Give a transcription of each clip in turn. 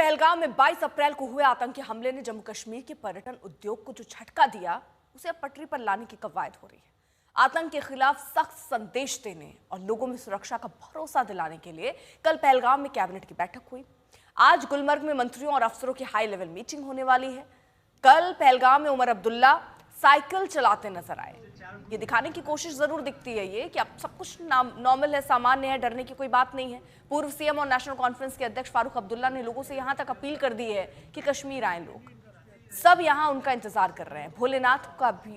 पहलगाम में 22 अप्रैल को हुए आतंकी हमले ने जम्मू कश्मीर के पर्यटन उद्योग को जो झटका दिया, उसे अब पटरी पर लाने की कवायद हो रही है। आतंक के खिलाफ सख्त संदेश देने और लोगों में सुरक्षा का भरोसा दिलाने के लिए कल पहलगाम में कैबिनेट की बैठक हुई। आज गुलमर्ग में मंत्रियों और अफसरों की हाई लेवल मीटिंग होने वाली है। कल पहलगाम में उमर अब्दुल्ला साइकिल चलाते नजर आए। ये दिखाने की कोशिश जरूर दिखती है ये कि अब सब कुछ नॉर्मल है, सामान्य है, डरने की कोई बात नहीं है। पूर्व सीएम और नेशनल कॉन्फ्रेंस के अध्यक्ष फारूक अब्दुल्ला ने लोगों से यहां तक अपील कर दी है कि कश्मीर आए लोग। सब यहां उनका इंतजार कर रहे हैं। भोलेनाथ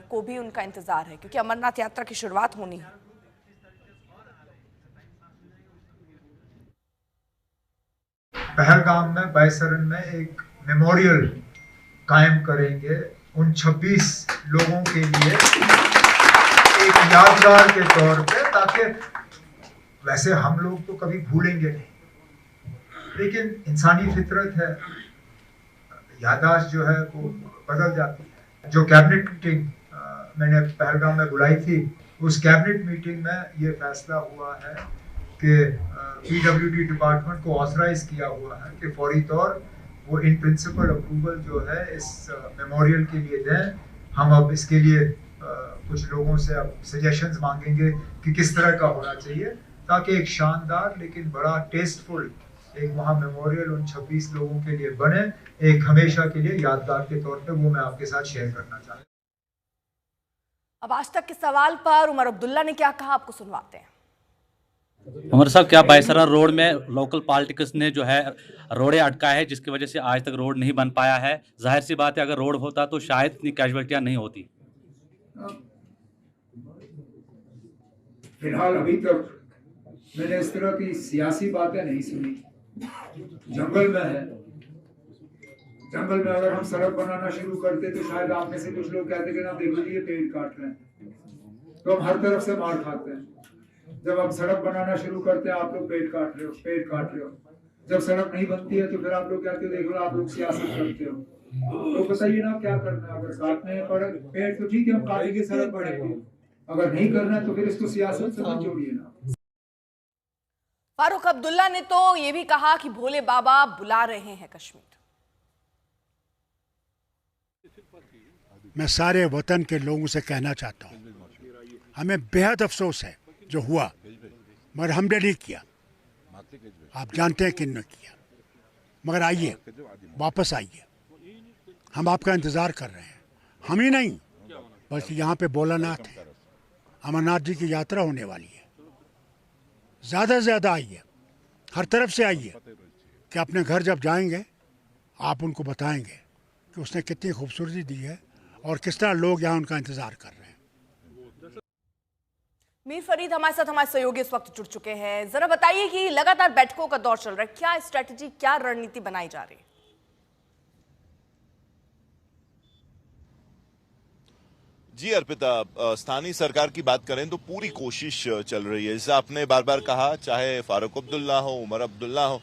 को भी उनका इंतजार है क्योंकि अमरनाथ यात्रा की शुरुआत होनी है। पहलगाम में बैसरन में एक मेमोरियल कायम करेंगे उन 26 लोगों के लिए एक यादगार के तौर पे, ताकि वैसे हम लोग तो कभी भूलेंगे नहीं, लेकिन इंसानी फितरत है, याददाश्त जो है वो बदल जाती है। जो कैबिनेट मीटिंग मैंने पहलगाम में बुलाई थी, उस कैबिनेट मीटिंग में ये फैसला हुआ है कि PWD डिपार्टमेंट को ऑथराइज किया हुआ है कि फौरी तौर वो इन प्रिंसिपल अप्रूवल जो है इस मेमोरियल के लिए दें। हम अब इसके लिए कुछ लोगों से अब सजेशंस मांगेंगे कि किस तरह का होना चाहिए, ताकि एक शानदार लेकिन बड़ा टेस्टफुल एक वहाँ मेमोरियल उन 26 लोगों के लिए बने, एक हमेशा के लिए यादगार के तौर पे। वो मैं आपके साथ शेयर करना चाहता हूँ। अब आज तक के सवाल पर उमर अब्दुल्ला ने क्या कहा, आपको सुनवाते हैं। उमर साहब, क्या बायसरा रोड में लोकल पॉलिटिक्स ने जो है रोडे अटका है, जिसकी वजह से आज तक रोड नहीं बन पाया है? जाहिर सी बात है, अगर रोड होता तो शायद इतनी कैजुअलिटियां नहीं होती। फिलहाल अभी तक मैंने इस तरह की सियासी बातें नहीं सुनी। जंगल में है, जंगल में अगर हम सड़क बनाना शुरू करते तो शायद आप में से कुछ लोग कहते कि ना देखो जी ये पेड़ काट रहे हैं, तो हम हर तरफ से मार खाते हैं। जब हम सड़क बनाना शुरू करते हैं आप लोग पेड़ काट रहे हो, पेड़ काट रहे हो। जब सड़क नहीं बनती है तो फिर आप लोग कहते हो देख लो आप लोग सियासत करते हो। तो बताइए ना क्या करना है? अगर काटने पड़े पेड़ तो ठीक है, हम काटेंगे, सड़क बढ़ेगी। अगर नहीं करना है तो फिर इसको सियासत से मत जोड़िए ना। फारूक अब्दुल्ला ने तो ये भी कहा कि भोले बाबा बुला रहे हैं कश्मीर। मैं सारे वतन के लोगों से कहना चाहता हूँ, हमें बेहद अफसोस है जो हुआ, मगर हमने नहीं किया। आप जानते हैं किन ने किया। मगर आइए, वापस आइए, हम आपका इंतज़ार कर रहे हैं। हम ही नहीं बल्कि यहाँ पे भोलानाथ है, अमरनाथ जी की यात्रा होने वाली है। ज़्यादा से ज़्यादा आइए, हर तरफ से आइए कि अपने घर जब जाएंगे आप उनको बताएंगे कि उसने कितनी खूबसूरती दी है और किस तरह लोग यहाँ उनका इंतज़ार कर रहे हैं। मीर फरीद हमारे साथ, हमारे सहयोगी इस वक्त जुड़ चुके हैं। जरा बताइए कि लगातार बैठकों का दौर चल रहा है, क्या स्ट्रेटजी, क्या रणनीति बनाई जा रही है? जी अर्पिता, स्थानीय सरकार की बात करें तो पूरी कोशिश चल रही है। जैसे आपने बार बार कहा, चाहे फारूक अब्दुल्ला हो, उमर अब्दुल्ला हो,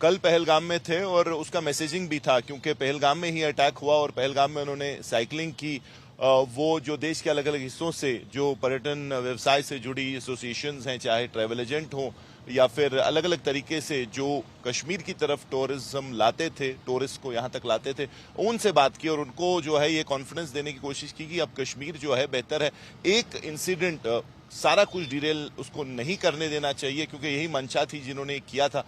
कल पहलगाम में थे और उसका मैसेजिंग भी था, क्योंकि पहलगाम में ही अटैक हुआ और पहलगाम में उन्होंने साइकिलिंग की। वो जो देश के अलग अलग हिस्सों से जो पर्यटन व्यवसाय से जुड़ी एसोसिएशंस हैं, चाहे ट्रैवल एजेंट हो या फिर अलग अलग तरीके से जो कश्मीर की तरफ टूरिज्म लाते थे, टूरिस्ट को यहाँ तक लाते थे, उनसे बात की और उनको जो है ये कॉन्फिडेंस देने की कोशिश की कि अब कश्मीर जो है बेहतर है। एक इंसिडेंट सारा कुछ डिटेल उसको नहीं करने देना चाहिए, क्योंकि यही मंशा थी जिन्होंने किया था।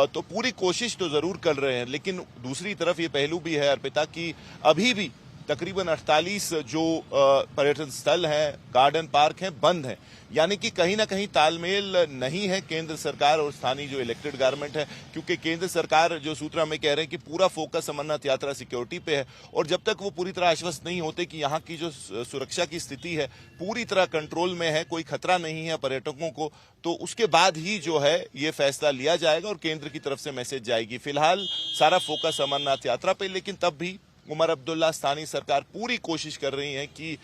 तो पूरी कोशिश तो जरूर कर रहे हैं, लेकिन दूसरी तरफ ये पहलू भी है अर्पिता कि अभी भी तकरीबन 48 जो पर्यटन स्थल हैं, गार्डन पार्क हैं, बंद हैं। यानी कि कहीं ना कहीं तालमेल नहीं है केंद्र सरकार और स्थानीय जो इलेक्टेड गवर्नमेंट है, क्योंकि केंद्र सरकार जो सूत्रा में कह रहे हैं कि पूरा फोकस अमरनाथ यात्रा सिक्योरिटी पे है, और जब तक वो पूरी तरह आश्वस्त नहीं होते कि यहाँ की जो सुरक्षा की स्थिति है पूरी तरह कंट्रोल में है, कोई खतरा नहीं है पर्यटकों को, तो उसके बाद ही जो है ये फैसला लिया जाएगा और केंद्र की तरफ से मैसेज जाएगी। फिलहाल सारा फोकस अमरनाथ यात्रा पे, लेकिन तब भी उमर अब्दुल्ला, स्थानीय सरकार पूरी कोशिश कर रही है कि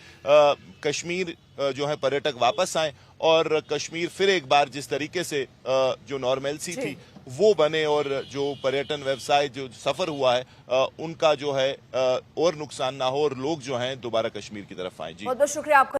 कश्मीर जो है पर्यटक वापस आए और कश्मीर फिर एक बार जिस तरीके से जो नॉर्मलसी थी वो बने, और जो पर्यटन व्यवसाय जो सफर हुआ है उनका जो है और नुकसान ना हो और लोग जो हैं दोबारा कश्मीर की तरफ आए। जी, बहुत बहुत शुक्रिया आपका।